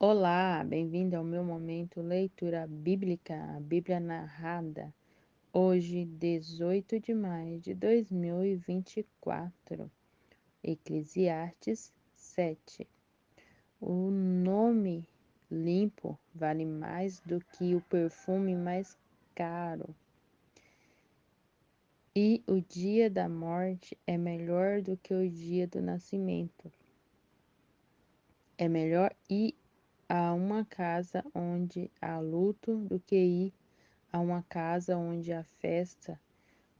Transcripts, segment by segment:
Olá, bem-vindo ao meu momento leitura bíblica, a Bíblia narrada, hoje, 18 de maio de 2024, Eclesiastes 7. O nome limpo vale mais do que o perfume mais caro, e o dia da morte é melhor do que o dia do nascimento. É melhor ir a uma casa onde há luto do que ir a uma casa onde há festa,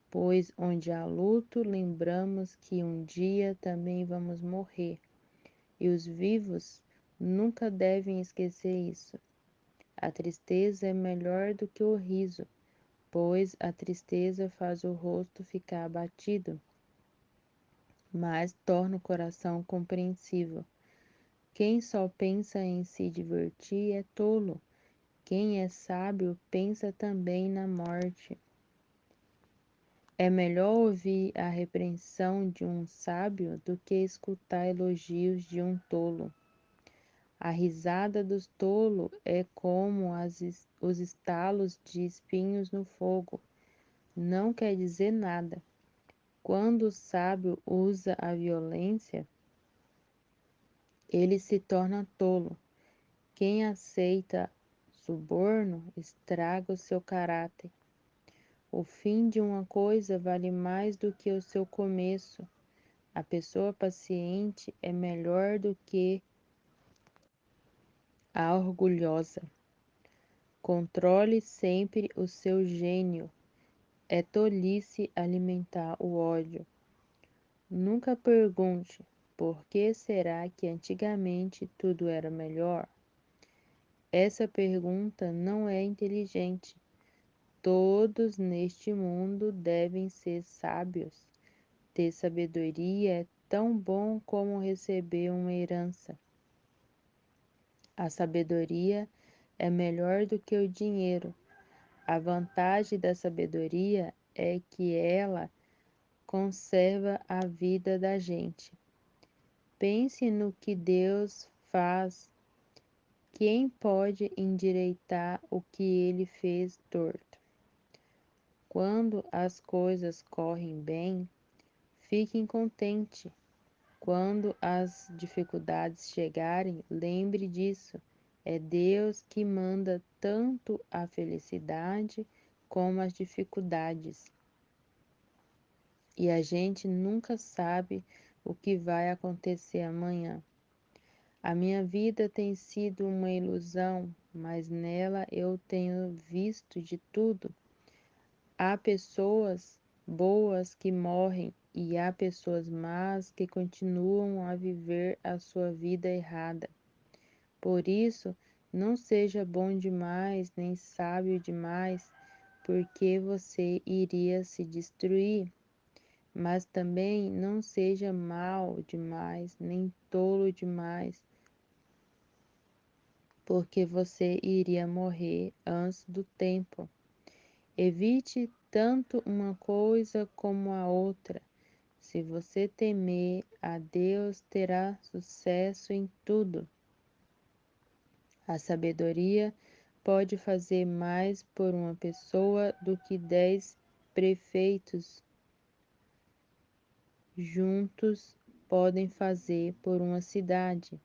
pois onde há luto, lembramos que um dia também vamos morrer, e os vivos nunca devem esquecer isso. A tristeza é melhor do que o riso, pois a tristeza faz o rosto ficar abatido, mas torna o coração compreensível. Quem só pensa em se divertir é tolo. Quem é sábio pensa também na morte. É melhor ouvir a repreensão de um sábio do que escutar elogios de um tolo. A risada dos tolos é como os estalos de espinhos no fogo. Não quer dizer nada. Quando o sábio usa a violência, ele se torna tolo. Quem aceita suborno estraga o seu caráter. O fim de uma coisa vale mais do que o seu começo. A pessoa paciente é melhor do que a orgulhosa. Controle sempre o seu gênio. É tolice alimentar o ódio. Nunca pergunte por que será que antigamente tudo era melhor. Essa pergunta não é inteligente. Todos neste mundo devem ser sábios. Ter sabedoria é tão bom como receber uma herança. A sabedoria é melhor do que o dinheiro. A vantagem da sabedoria é que ela conserva a vida da gente. Pense no que Deus faz. Quem pode endireitar o que ele fez torto? Quando as coisas correm bem, fiquem contente. Quando as dificuldades chegarem, lembre disso. É Deus que manda tanto a felicidade como as dificuldades. E a gente nunca sabe o que vai acontecer amanhã. A minha vida tem sido uma ilusão, mas nela eu tenho visto de tudo. Há pessoas boas que morrem e há pessoas más que continuam a viver a sua vida errada. Por isso, não seja bom demais nem sábio demais, porque você iria se destruir. Mas também não seja mau demais nem tolo demais, porque você iria morrer antes do tempo. Evite tanto uma coisa como a outra. Se você temer a Deus, terá sucesso em tudo. A sabedoria pode fazer mais por uma pessoa do que 10 prefeitos juntos podem fazer por uma cidade.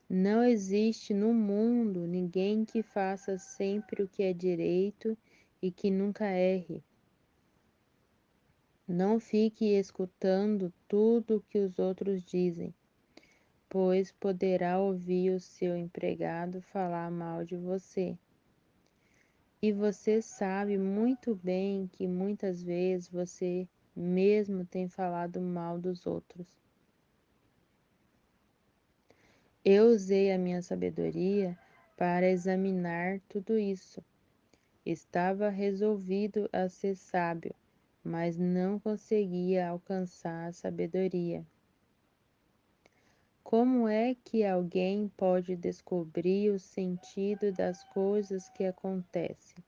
Não existe no mundo ninguém que faça sempre o que é direito e que nunca erre. Não fique escutando tudo o que os outros dizem, pois poderá ouvir o seu empregado falar mal de você. E você sabe muito bem que muitas vezes você mesmo tem falado mal dos outros. Eu usei a minha sabedoria para examinar tudo isso. Estava resolvido a ser sábio, mas não conseguia alcançar a sabedoria. Como é que alguém pode descobrir o sentido das coisas que acontecem?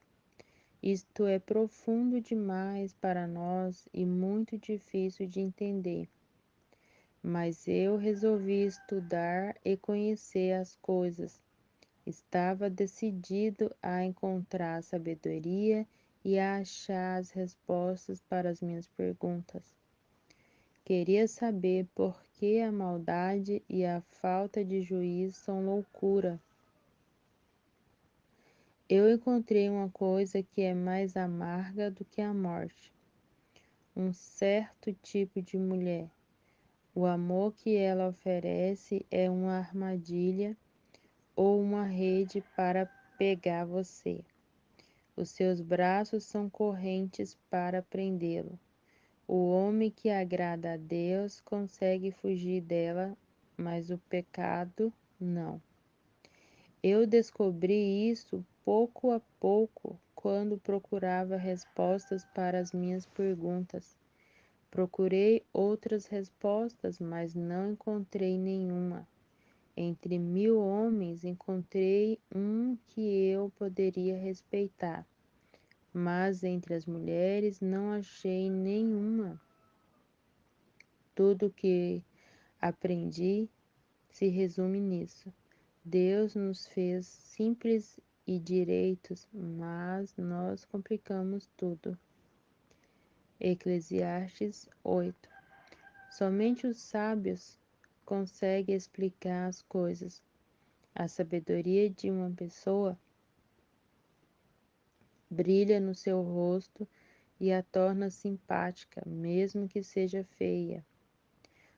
Isto é profundo demais para nós e muito difícil de entender. mas eu resolvi estudar e conhecer as coisas. Estava decidido a encontrar sabedoria e a achar as respostas para as minhas perguntas. Queria saber por que a maldade e a falta de juízo são loucura. Eu encontrei uma coisa que é mais amarga do que a morte. Um certo tipo de mulher. O amor que ela oferece é uma armadilha ou uma rede para pegar você. Os seus braços são correntes para prendê-lo. O homem que agrada a Deus consegue fugir dela, mas o pecado não. Eu descobri isso pouco a pouco quando procurava respostas para as minhas perguntas. Procurei outras respostas, mas não encontrei nenhuma. Entre 1000 homens, encontrei um que eu poderia respeitar, mas entre as mulheres não achei nenhuma. Tudo o que aprendi se resume nisso. Deus nos fez simples e direitos, mas nós complicamos tudo. Eclesiastes 8. Somente os sábios conseguem explicar as coisas. A sabedoria de uma pessoa brilha no seu rosto e a torna simpática, mesmo que seja feia.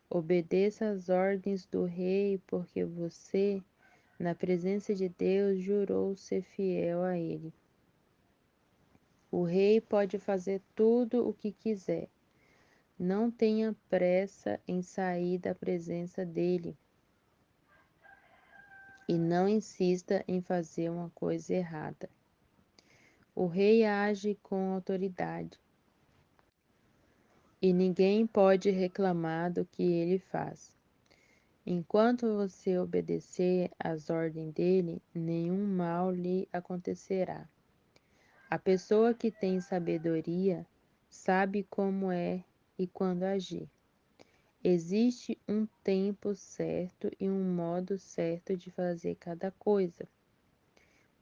Obedeça às ordens do rei, porque você, na presença de Deus, jurou ser fiel a ele. O rei pode fazer tudo o que quiser. Não tenha pressa em sair da presença dele e não insista em fazer uma coisa errada. O rei age com autoridade e ninguém pode reclamar do que ele faz. Enquanto você obedecer às ordens dele, nenhum mal lhe acontecerá. A pessoa que tem sabedoria sabe como é e quando agir. Existe um tempo certo e um modo certo de fazer cada coisa.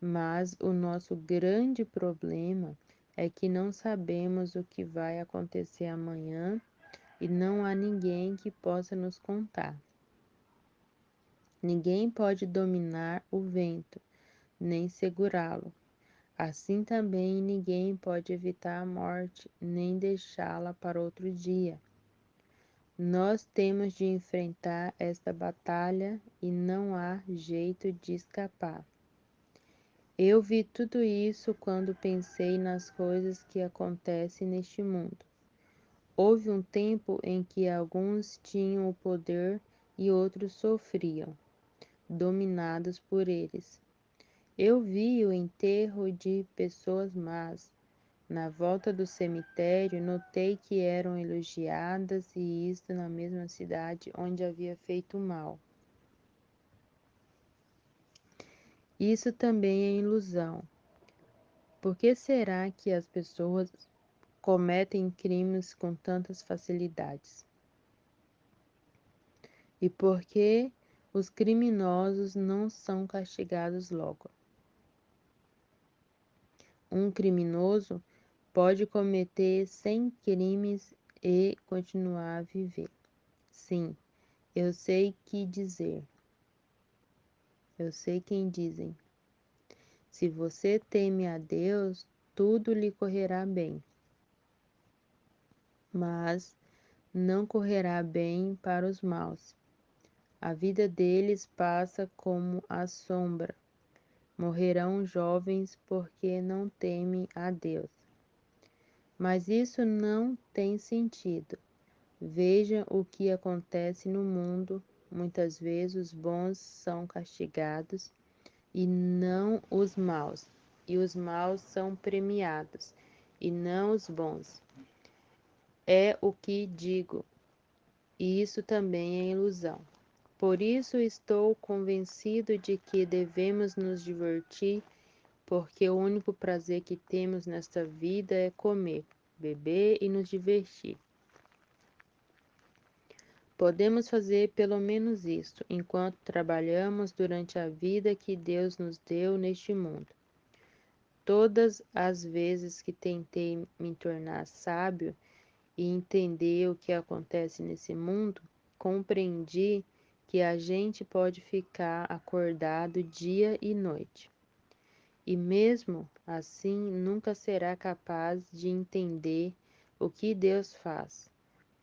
Mas o nosso grande problema é que não sabemos o que vai acontecer amanhã e não há ninguém que possa nos contar. Ninguém pode dominar o vento, nem segurá-lo. Assim também ninguém pode evitar a morte, nem deixá-la para outro dia. Nós temos de enfrentar esta batalha e não há jeito de escapar. Eu vi tudo isso quando pensei nas coisas que acontecem neste mundo. Houve um tempo em que alguns tinham o poder e outros sofriam, dominados por eles. Eu vi o enterro de pessoas más. Na volta do cemitério, notei que eram elogiadas, e isto na mesma cidade onde havia feito mal. Isso também é ilusão. Por que será que as pessoas cometem crimes com tantas facilidades? E por que os criminosos não são castigados logo? Um criminoso pode cometer 100 crimes e continuar a viver. Sim, eu sei que dizer. Eu sei quem dizem. Se você teme a Deus, tudo lhe correrá bem. Mas não correrá bem para os maus. A vida deles passa como a sombra. Morrerão jovens porque não temem a Deus. Mas isso não tem sentido. Veja o que acontece no mundo. Muitas vezes os bons são castigados e não os maus, e os maus são premiados e não os bons. É o que digo, e isso também é ilusão. Por isso estou convencido de que devemos nos divertir, porque o único prazer que temos nesta vida é comer, beber e nos divertir. Podemos fazer pelo menos isto enquanto trabalhamos durante a vida que Deus nos deu neste mundo. Todas as vezes que tentei me tornar sábio e entender o que acontece nesse mundo, compreendi que a gente pode ficar acordado dia e noite. E mesmo assim nunca será capaz de entender o que Deus faz.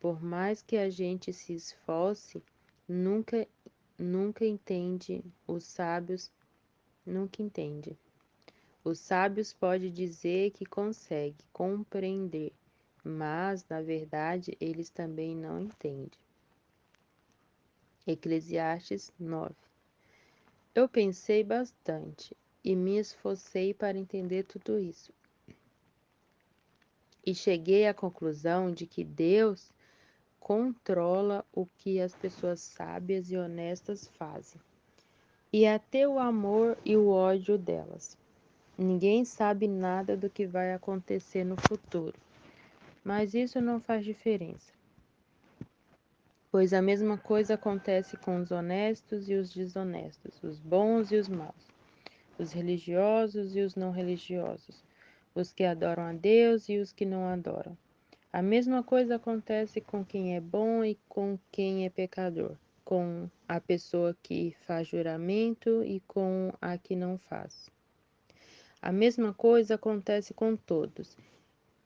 Por mais que a gente se esforce, nunca, nunca entende. Nunca entende. Os sábios podem dizer que consegue compreender, mas na verdade eles também não entendem. Eclesiastes 9. Eu pensei bastante e me esforcei para entender tudo isso. E cheguei à conclusão de que Deus controla o que as pessoas sábias e honestas fazem, e até o amor e o ódio delas. Ninguém sabe nada do que vai acontecer no futuro, mas isso não faz diferença, pois a mesma coisa acontece com os honestos e os desonestos, os bons e os maus, os religiosos e os não religiosos, os que adoram a Deus e os que não adoram. A mesma coisa acontece com quem é bom e com quem é pecador, com a pessoa que faz juramento e com a que não faz. A mesma coisa acontece com todos,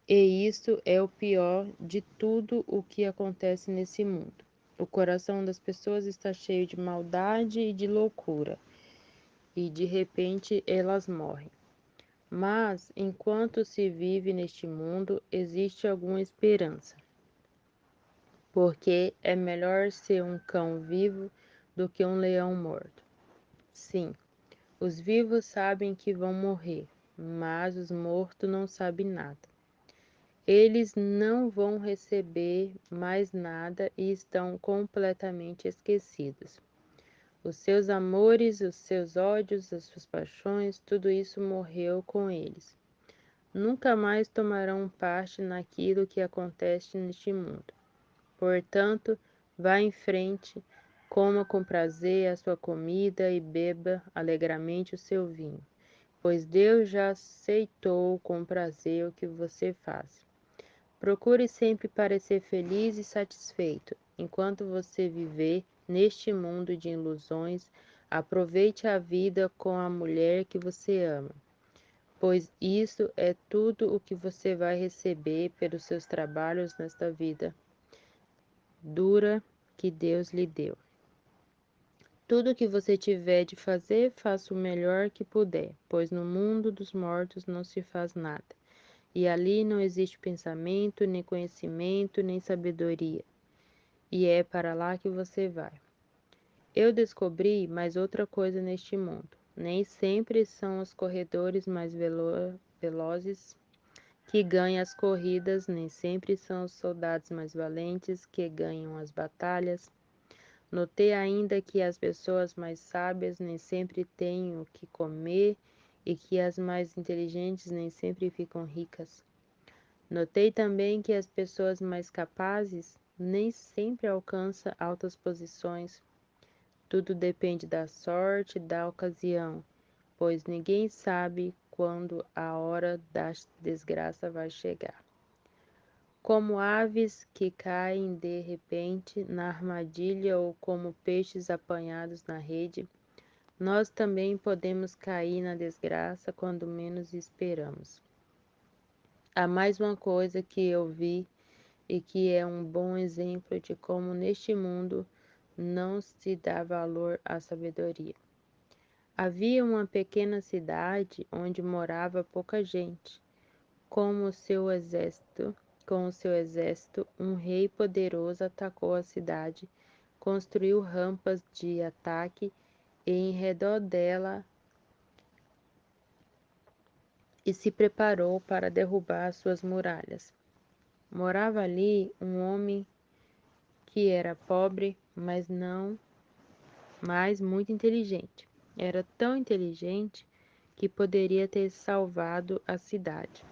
e isso é o pior de tudo o que acontece nesse mundo. O coração das pessoas está cheio de maldade e de loucura, e de repente elas morrem. Mas, enquanto se vive neste mundo, existe alguma esperança, porque é melhor ser um cão vivo do que um leão morto. Sim, os vivos sabem que vão morrer, mas os mortos não sabem nada. Eles não vão receber mais nada e estão completamente esquecidos. Os seus amores, os seus ódios, as suas paixões, tudo isso morreu com eles. Nunca mais tomarão parte naquilo que acontece neste mundo. Portanto, vá em frente, coma com prazer a sua comida e beba alegremente o seu vinho, pois Deus já aceitou com prazer o que você faz. Procure sempre parecer feliz e satisfeito. Enquanto você viver neste mundo de ilusões, aproveite a vida com a mulher que você ama, pois isso é tudo o que você vai receber pelos seus trabalhos nesta vida dura que Deus lhe deu. Tudo o que você tiver de fazer, faça o melhor que puder, pois no mundo dos mortos não se faz nada, e ali não existe pensamento, nem conhecimento, nem sabedoria, e é para lá que você vai. Eu descobri mais outra coisa neste mundo. Nem sempre são os corredores mais velozes que ganham as corridas, nem sempre são os soldados mais valentes que ganham as batalhas. Notei ainda que as pessoas mais sábias nem sempre têm o que comer e que as mais inteligentes nem sempre ficam ricas. Notei também que as pessoas mais capazes nem sempre alcançam altas posições. Tudo depende da sorte e da ocasião, pois ninguém sabe quando a hora da desgraça vai chegar. Como aves que caem de repente na armadilha ou como peixes apanhados na rede, nós também podemos cair na desgraça quando menos esperamos. Há mais uma coisa que eu vi e que é um bom exemplo de como neste mundo não se dá valor à sabedoria. Havia uma pequena cidade onde morava pouca gente. Com o seu exército, um rei poderoso atacou a cidade, construiu rampas de ataque em redor dela e se preparou para derrubar suas muralhas. Morava ali um homem que era pobre, mas muito inteligente. Era tão inteligente que poderia ter salvado a cidade.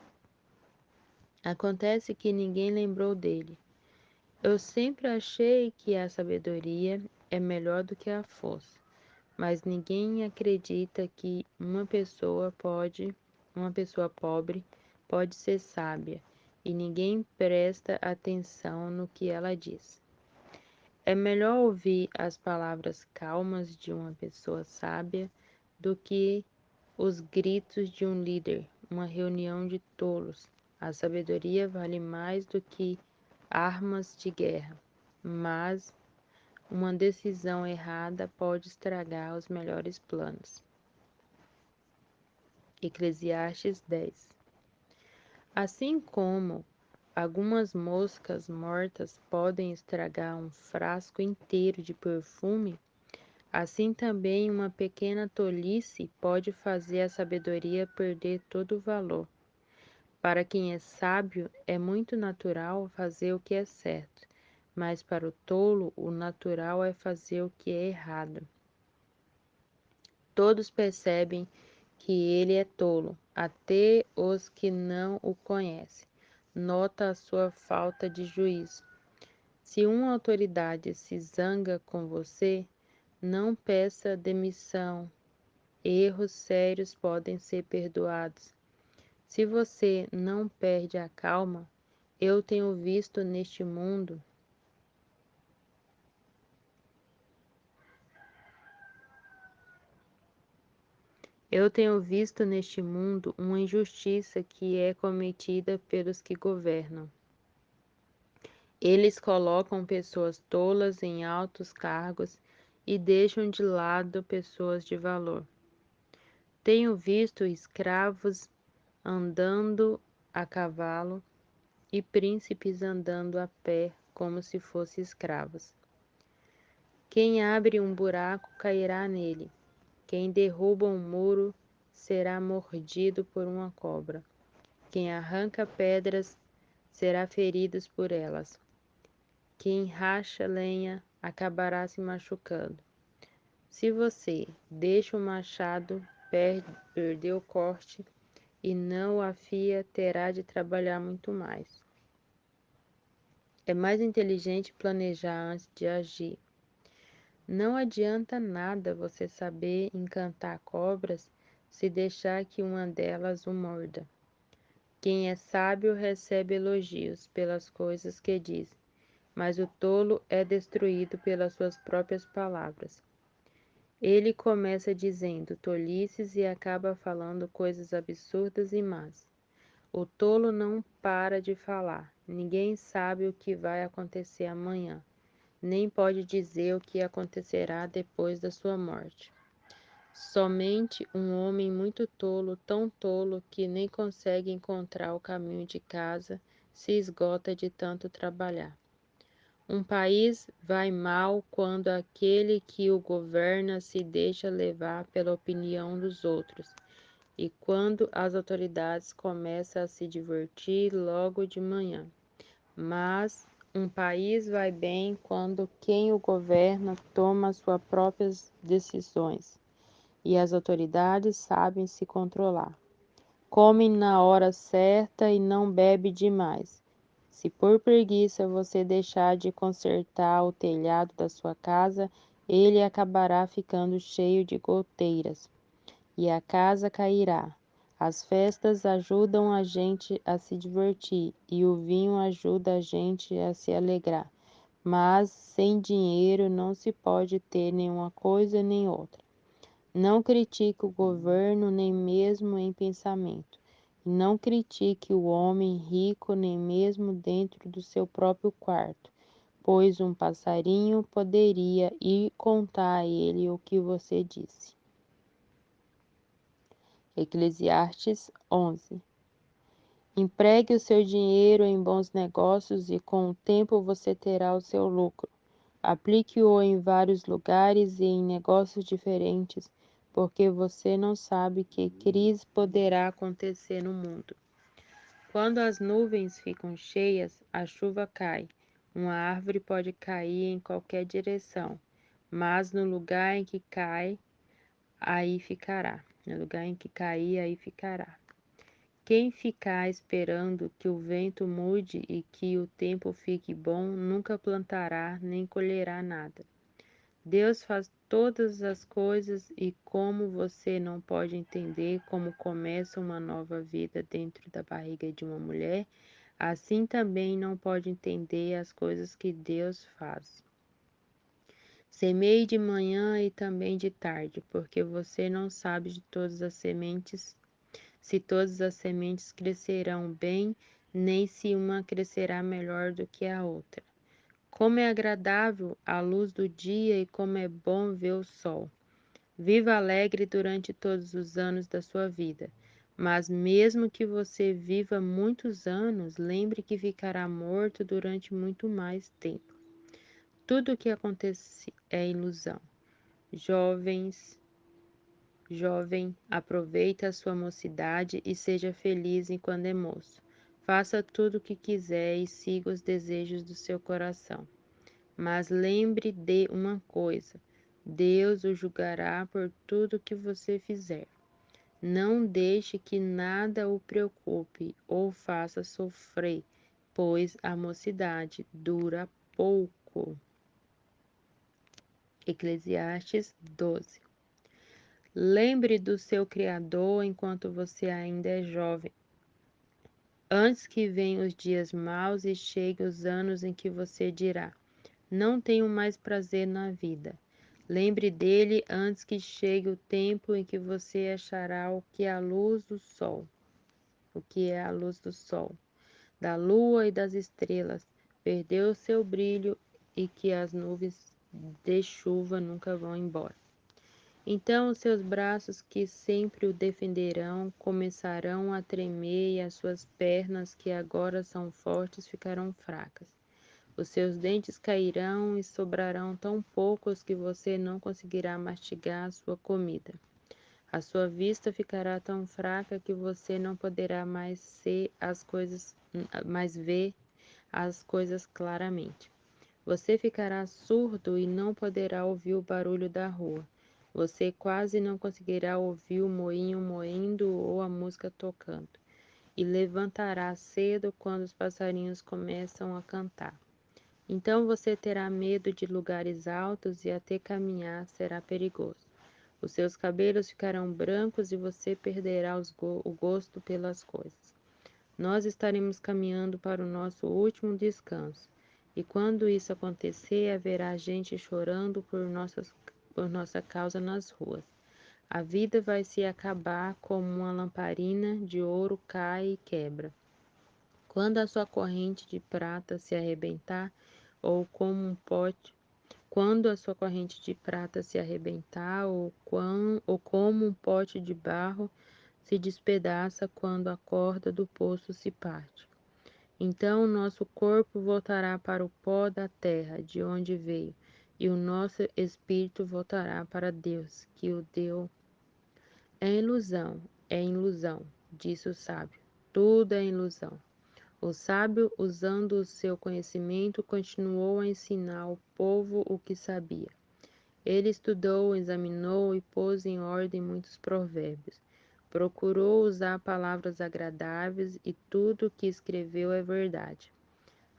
Acontece que ninguém lembrou dele. Eu sempre achei que a sabedoria é melhor do que a força, mas ninguém acredita que uma pessoa pobre pode ser sábia, e ninguém presta atenção no que ela diz. É melhor ouvir as palavras calmas de uma pessoa sábia do que os gritos de um líder, uma reunião de tolos. A sabedoria vale mais do que armas de guerra, mas uma decisão errada pode estragar os melhores planos. Eclesiastes 10. Assim como algumas moscas mortas podem estragar um frasco inteiro de perfume, assim também uma pequena tolice pode fazer a sabedoria perder todo o valor. Para quem é sábio, é muito natural fazer o que é certo, mas para o tolo, o natural é fazer o que é errado. Todos percebem que ele é tolo, até os que não o conhecem. Nota a sua falta de juízo. Se uma autoridade se zanga com você, não peça demissão. Erros sérios podem ser perdoados. Se você não perde a calma, eu tenho visto neste mundo uma injustiça que é cometida pelos que governam. Eles colocam pessoas tolas em altos cargos e deixam de lado pessoas de valor. Tenho visto escravos andando a cavalo e príncipes andando a pé como se fossem escravos. Quem abre um buraco cairá nele. Quem derruba um muro será mordido por uma cobra. Quem arranca pedras será ferido por elas. Quem racha lenha acabará se machucando. Se você deixa o machado, perder o corte e não o afia, terá de trabalhar muito mais. É mais inteligente planejar antes de agir. Não adianta nada você saber encantar cobras se deixar que uma delas o morda. Quem é sábio recebe elogios pelas coisas que diz, mas o tolo é destruído pelas suas próprias palavras. Ele começa dizendo tolices e acaba falando coisas absurdas e más. O tolo não para de falar. Ninguém sabe o que vai acontecer amanhã, nem pode dizer o que acontecerá depois da sua morte. Somente um homem muito tolo, tão tolo que nem consegue encontrar o caminho de casa, se esgota de tanto trabalhar. Um país vai mal quando aquele que o governa se deixa levar pela opinião dos outros, e quando as autoridades começam a se divertir logo de manhã. Mas um país vai bem quando quem o governa toma suas próprias decisões e as autoridades sabem se controlar. Come na hora certa e não bebe demais. Se por preguiça você deixar de consertar o telhado da sua casa, ele acabará ficando cheio de goteiras e a casa cairá. As festas ajudam a gente a se divertir e o vinho ajuda a gente a se alegrar. Mas sem dinheiro não se pode ter nenhuma coisa nem outra. Não critique o governo nem mesmo em pensamento. E não critique o homem rico nem mesmo dentro do seu próprio quarto, pois um passarinho poderia ir contar a ele o que você disse. Eclesiastes 11. Empregue o seu dinheiro em bons negócios e com o tempo você terá o seu lucro. Aplique-o em vários lugares e em negócios diferentes, porque você não sabe que crise poderá acontecer no mundo. Quando as nuvens ficam cheias, a chuva cai. Uma árvore pode cair em qualquer direção, mas no lugar em que cai, aí ficará. No lugar em que cair, aí ficará. Quem ficar esperando que o vento mude e que o tempo fique bom, nunca plantará nem colherá nada. Deus faz todas as coisas e como você não pode entender como começa uma nova vida dentro da barriga de uma mulher, assim também não pode entender as coisas que Deus faz. Semeie de manhã e também de tarde, porque você não sabe de todas as sementes, se todas as sementes crescerão bem, nem se uma crescerá melhor do que a outra. Como é agradável a luz do dia e como é bom ver o sol. Viva alegre durante todos os anos da sua vida. Mas mesmo que você viva muitos anos, lembre que ficará morto durante muito mais tempo. Tudo o que acontece é ilusão. Jovem, aproveite a sua mocidade e seja feliz enquanto é moço. Faça tudo o que quiser e siga os desejos do seu coração. Mas lembre de uma coisa: Deus o julgará por tudo que você fizer. Não deixe que nada o preocupe ou faça sofrer, pois a mocidade dura pouco. Eclesiastes 12. Lembre do seu Criador enquanto você ainda é jovem, antes que venham os dias maus e cheguem os anos em que você dirá: não tenho mais prazer na vida. Lembre dele antes que chegue o tempo em que você achará o que é a luz do sol, da lua e das estrelas, perdeu seu brilho e que as nuvens de chuva nunca vão embora. Então os seus braços, que sempre o defenderão, começarão a tremer e as suas pernas, que agora são fortes, ficarão fracas. Os seus dentes cairão e sobrarão tão poucos que você não conseguirá mastigar a sua comida. A sua vista ficará tão fraca que você não poderá mais ver as coisas claramente. Você ficará surdo e não poderá ouvir o barulho da rua. Você quase não conseguirá ouvir o moinho moendo ou a música tocando. E levantará cedo quando os passarinhos começam a cantar. Então você terá medo de lugares altos e até caminhar será perigoso. Os seus cabelos ficarão brancos e você perderá o gosto pelas coisas. Nós estaremos caminhando para o nosso último descanso. E quando isso acontecer, haverá gente chorando por nossa causa nas ruas. A vida vai se acabar como uma lamparina de ouro cai e quebra. Quando a sua corrente de prata se arrebentar, ou como um pote, quando a sua corrente de prata se arrebentar, ou como um pote de barro se despedaça quando a corda do poço se parte. Então o nosso corpo voltará para o pó da terra, de onde veio, e o nosso espírito voltará para Deus, que o deu. É ilusão, disse o sábio. Tudo é ilusão. O sábio, usando o seu conhecimento, continuou a ensinar ao povo o que sabia. Ele estudou, examinou e pôs em ordem muitos provérbios. Procurou usar palavras agradáveis e tudo o que escreveu é verdade.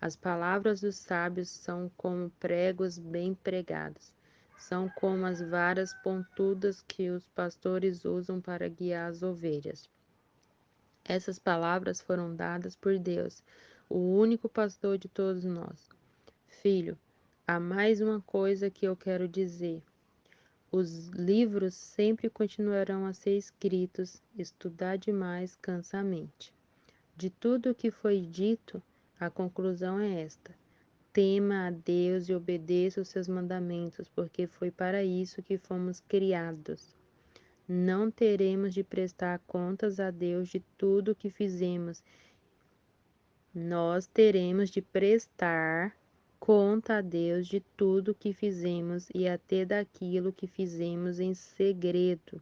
As palavras dos sábios são como pregos bem pregados. São como as varas pontudas que os pastores usam para guiar as ovelhas. Essas palavras foram dadas por Deus, o único pastor de todos nós. Filho, há mais uma coisa que eu quero dizer. Os livros sempre continuarão a ser escritos, estudar demais cansa a mente. De tudo o que foi dito, a conclusão é esta: tema a Deus e obedeça os seus mandamentos, porque foi para isso que fomos criados. Não teremos de prestar contas a Deus de tudo o que fizemos. Nós teremos de prestar conta a Deus de tudo o que fizemos e até daquilo que fizemos em segredo,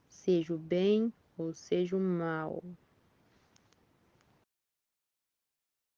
seja o bem ou seja o mal.